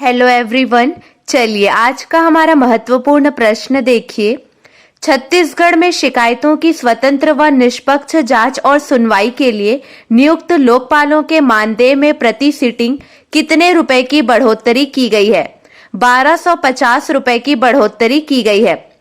Hello everyone. चलिए आज का हमारा महत्वपूर्ण प्रश्न देखिए। छत्तीसगढ़ में शिकायतों की स्वतंत्र व निष्पक्ष जांच और सुनवाई के लिए नियुक्त लोकपालों के मानदेय में प्रति सीटिंग कितने रुपए की बढ़ोतरी की गई है? 1250 रुपए की बढ़ोतरी की गई है।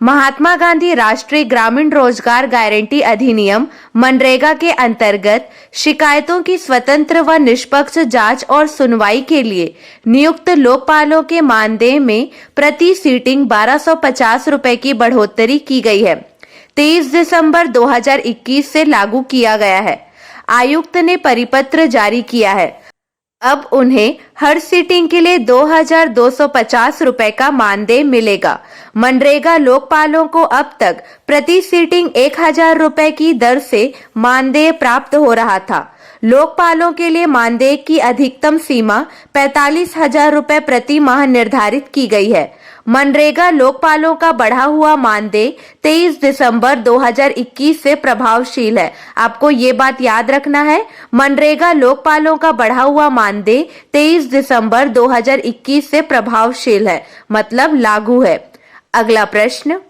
महात्मा गांधी राष्ट्रीय ग्रामीण रोजगार गारंटी अधिनियम मनरेगा के अंतर्गत शिकायतों की स्वतंत्र व निष्पक्ष जांच और सुनवाई के लिए नियुक्त लोकपालों के मानदेय में प्रति सीटिंग 1250 रुपए की बढ़ोतरी की गई है। 23 दिसंबर 2021 से लागू किया गया है। आयुक्त ने परिपत्र जारी किया है। अब उन्हें हर सीटिंग के लिए 2250 रुपए का मानदेय मिलेगा। मनरेगा लोकपालों को अब तक प्रति सीटिंग 1000 रुपए की दर से मानदेय प्राप्त हो रहा था। लोकपालों के लिए मानदेय की अधिकतम सीमा 45,000 रुपए प्रति माह निर्धारित की गई है। मनरेगा लोकपालों का बढ़ा हुआ मानदेय 23 दिसंबर 2021 से प्रभावशील है। आपको ये बात याद रखना है, मनरेगा लोकपालों का बढ़ा हुआ मानदेय 23 दिसंबर 2021 से प्रभावशील है, मतलब लागू है। अगला प्रश्न,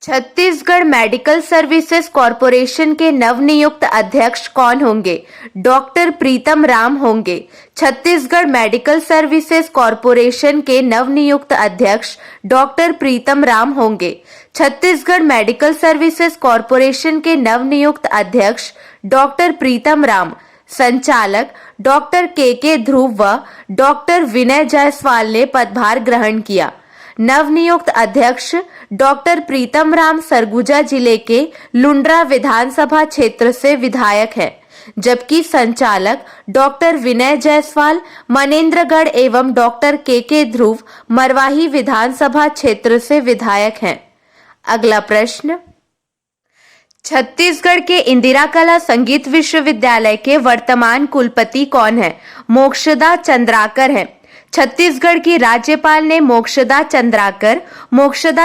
छत्तीसगढ़ मेडिकल सर्विसेज कॉरपोरेशन के नवनियुक्त अध्यक्ष कौन होंगे? डॉक्टर प्रीतम राम होंगे। छत्तीसगढ़ मेडिकल सर्विसेज कॉरपोरेशन के नवनियुक्त अध्यक्ष डॉक्टर प्रीतम राम होंगे। छत्तीसगढ़ मेडिकल सर्विसेज कॉरपोरेशन के नवनियुक्त अध्यक्ष डॉक्टर प्रीतम राम, संचालक डॉक्टर के ध्रुव व डॉक्टर विनय जायसवाल ने पदभार ग्रहण किया। नवनियुक्त अध्यक्ष डॉक्टर प्रीतम राम सरगुजा जिले के लुंड्रा विधानसभा क्षेत्र से विधायक हैं, जबकि संचालक डॉक्टर विनय जायसवाल मनेन्द्रगढ़ एवं डॉक्टर के ध्रुव मरवाही विधानसभा क्षेत्र से विधायक हैं। अगला प्रश्न, छत्तीसगढ़ के इंदिरा कला संगीत विश्वविद्यालय के वर्तमान कुलपति कौन है? मोक्षदा चंद्राकर हैं। छत्तीसगढ़ की राज्यपाल ने मोक्षदा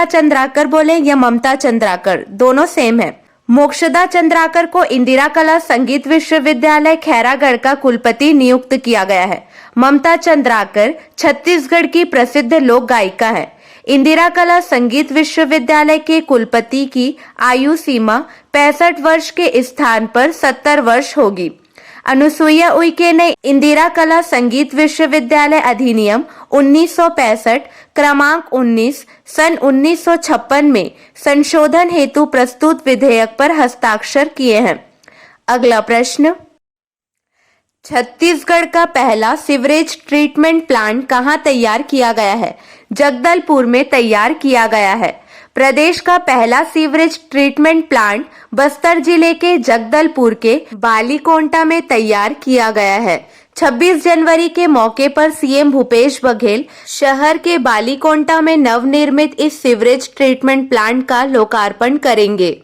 चंद्राकर बोले या ममता चंद्राकर, दोनों सेम है। मोक्षदा चंद्राकर को इंदिरा कला संगीत विश्वविद्यालय खैरागढ़ का कुलपति नियुक्त किया गया है। ममता चंद्राकर छत्तीसगढ़ की प्रसिद्ध लोक गायिका है। इंदिरा कला संगीत विश्वविद्यालय के कुलपति की आयु सीमा 65 वर्ष के स्थान पर 70 वर्ष होगी। अनुसुईया उइके ने इंदिरा कला संगीत विश्वविद्यालय अधिनियम 1965 क्रमांक 19 सन 1956 में संशोधन हेतु प्रस्तुत विधेयक पर हस्ताक्षर किए हैं। अगला प्रश्न, छत्तीसगढ़ का पहला सीवरेज ट्रीटमेंट प्लांट कहां तैयार किया गया है? जगदलपुर में तैयार किया गया है। प्रदेश का पहला सीवरेज ट्रीटमेंट प्लांट बस्तर जिले के जगदलपुर के बालीकोंटा में तैयार किया गया है। 26 जनवरी के मौके पर सीएम भूपेश बघेल शहर के बालीकोंटा में नवनिर्मित इस सीवरेज ट्रीटमेंट प्लांट का लोकार्पण करेंगे।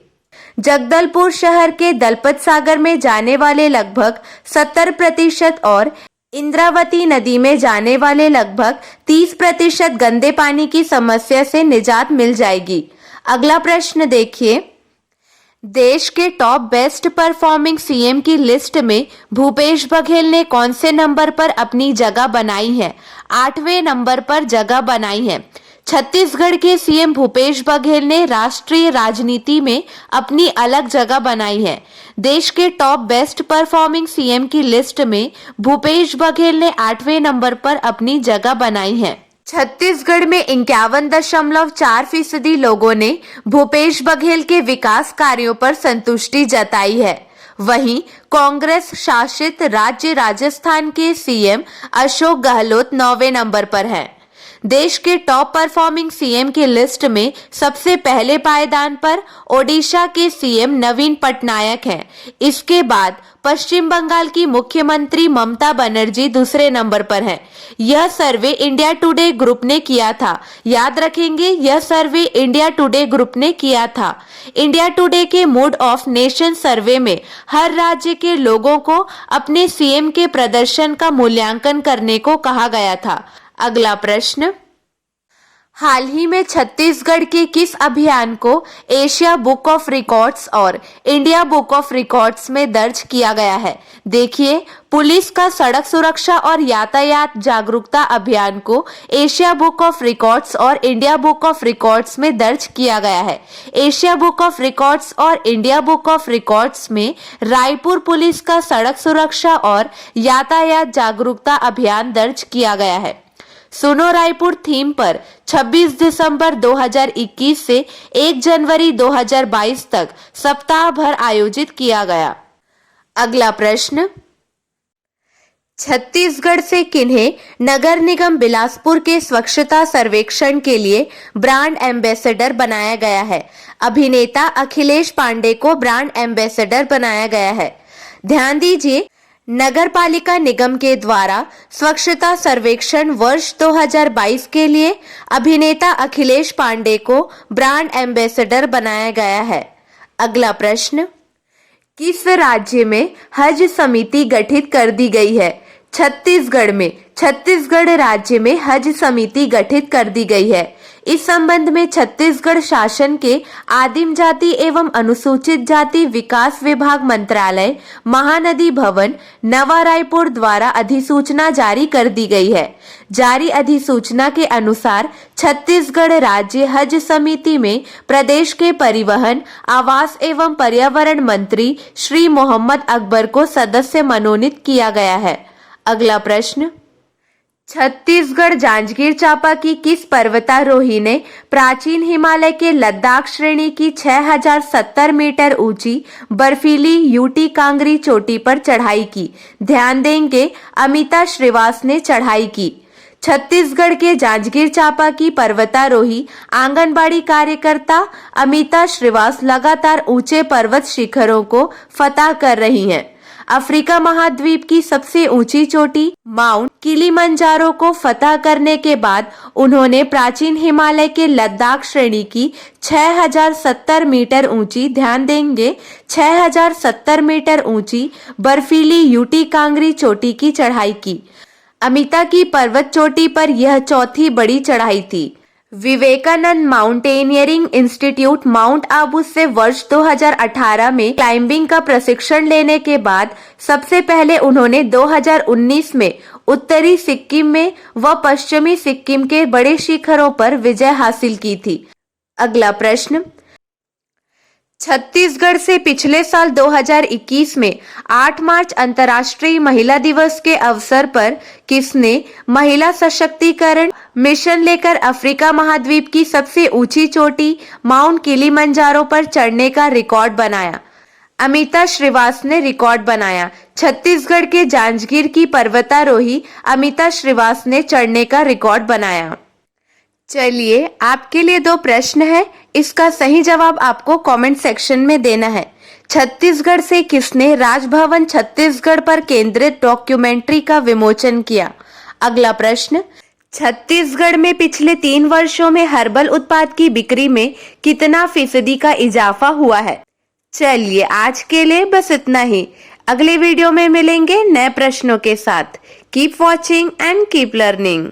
जगदलपुर शहर के दलपत सागर में जाने वाले लगभग 70% और इंद्रावती नदी में जाने वाले लगभग 30% गंदे पानी की समस्या से निजात मिल जाएगी। अगला प्रश्न देखिए, देश के टॉप बेस्ट परफॉर्मिंग सीएम की लिस्ट में भूपेश बघेल ने कौन से नंबर पर अपनी जगह बनाई है? 8वें नंबर पर जगह बनाई है। छत्तीसगढ़ के सीएम भूपेश बघेल ने राष्ट्रीय राजनीति में अपनी अलग जगह बनाई है। देश के टॉप बेस्ट परफॉर्मिंग सीएम की लिस्ट में भूपेश बघेल ने 8वें नंबर पर अपनी जगह बनाई है। छत्तीसगढ़ में 51.4% लोगों ने भूपेश बघेल के विकास कार्यों पर संतुष्टि जताई है। वहीं कांग्रेस शासित राज्य राजस्थान के सीएम अशोक गहलोत 9वें नंबर पर हैं। देश के टॉप परफॉर्मिंग सीएम की लिस्ट में सबसे पहले पायदान पर ओडिशा के सीएम नवीन पटनायक हैं। इसके बाद पश्चिम बंगाल की मुख्यमंत्री ममता बनर्जी दूसरे नंबर पर हैं। यह सर्वे इंडिया टुडे ग्रुप ने किया था। याद रखेंगे, यह सर्वे इंडिया टुडे ग्रुप ने किया था। इंडिया टुडे के मूड ऑफ नेशन सर्वे में हर राज्य के लोगों को अपने सीएम के प्रदर्शन का मूल्यांकन करने को कहा गया था। अगला प्रश्न, हाल ही में छत्तीसगढ़ के किस अभियान को एशिया बुक ऑफ रिकॉर्ड्स और इंडिया बुक ऑफ रिकॉर्ड्स में दर्ज किया गया है? देखिए, पुलिस का सड़क सुरक्षा और यातायात जागरूकता अभियान को एशिया बुक ऑफ रिकॉर्ड्स और इंडिया बुक ऑफ रिकॉर्ड्स में दर्ज किया गया है। एशिया बुक ऑफ रिकॉर्ड्स और इंडिया बुक ऑफ रिकॉर्ड्स में रायपुर पुलिस का सड़क सुरक्षा और यातायात जागरूकता अभियान दर्ज किया गया है। सुनो रायपुर थीम पर 26 दिसंबर 2021 से 1 जनवरी 2022 तक सप्ताह भर आयोजित किया गया। अगला प्रश्न, छत्तीसगढ़ से किन्हें नगर निगम बिलासपुर के स्वच्छता सर्वेक्षण के लिए ब्रांड एम्बेसडर बनाया गया है? अभिनेता अखिलेश पांडे को ब्रांड एम्बेसडर बनाया गया है। ध्यान दीजिए, नगर पालिका निगम के द्वारा स्वच्छता सर्वेक्षण वर्ष 2022 के लिए अभिनेता अखिलेश पांडे को ब्रांड एम्बेसडर बनाया गया है। अगला प्रश्न, किस राज्य में हज समिति गठित कर दी गई है? छत्तीसगढ़ में। छत्तीसगढ़ राज्य में हज समिति गठित कर दी गई है। इस संबंध में छत्तीसगढ़ शासन के आदिम जाति एवं अनुसूचित जाति विकास विभाग मंत्रालय महानदी भवन नवा रायपुर द्वारा अधिसूचना जारी कर दी गई है। जारी अधिसूचना के अनुसार छत्तीसगढ़ राज्य हज समिति में प्रदेश के परिवहन, आवास एवं पर्यावरण मंत्री श्री मोहम्मद अकबर को सदस्य मनोनीत किया गया है। अगला प्रश्न, छत्तीसगढ़ जांजगीर चांपा की किस पर्वतारोही ने प्राचीन हिमालय के लद्दाख श्रेणी की 6070 मीटर ऊंची बर्फीली यूटी कांगरी चोटी पर चढ़ाई की? ध्यान देंगे, अमिता श्रीवास ने चढ़ाई की। छत्तीसगढ़ के जांजगीर चांपा की पर्वतारोही आंगनबाड़ी कार्यकर्ता अमिता श्रीवास लगातार ऊंचे पर्वत शिखरों को फतह कर रही हैं। अफ्रीका महाद्वीप की सबसे ऊंची चोटी माउंट किलिमंजारो को फतह करने के बाद उन्होंने प्राचीन हिमालय के लद्दाख श्रेणी की 6070 मीटर ऊंची, ध्यान देंगे 6070 मीटर ऊंची बर्फीली यूटी कांगरी चोटी की चढ़ाई की। अमिता की पर्वत चोटी पर यह चौथी बड़ी चढ़ाई थी। Vivekananda mountaineering institute Mount Abu से वर्ष 2018 में क्लाइंबिंग का प्रशिक्षण लेने के बाद सबसे पहले उन्होंने 2019 में उत्तरी सिक्किम में व पश्चिमी सिक्किम के बड़े शिखरों पर विजय हासिल की थी। अगला प्रश्न, छत्तीसगढ़ से पिछले साल 2021 में 8 मार्च अंतर्राष्ट्रीय महिला दिवस के अवसर पर किसने महिला सशक्तिकरण मिशन लेकर अफ्रीका महाद्वीप की सबसे ऊंची चोटी माउंट किलिमंजारो पर चढ़ने का रिकॉर्ड बनाया? अमिता श्रीवास ने रिकॉर्ड बनाया। छत्तीसगढ़ के जांजगीर की पर्वतारोही अमिता श्रीवास ने चढ़ने का रिकॉर्ड बनाया। चलिए, आपके लिए 2 प्रश्न है, इसका सही जवाब आपको कमेंट सेक्शन में देना है। छत्तीसगढ़ से किसने राजभवन छत्तीसगढ़ पर केंद्रित डॉक्यूमेंट्री का विमोचन किया? अगला प्रश्न, छत्तीसगढ़ में पिछले 3 वर्षों में हर्बल उत्पाद की बिक्री में कितना फीसदी का इजाफा हुआ है? चलिए, आज के लिए बस इतना ही। अगले वीडियो में मिलेंगे नए प्रश्नों के साथ। Keep watching and keep learning.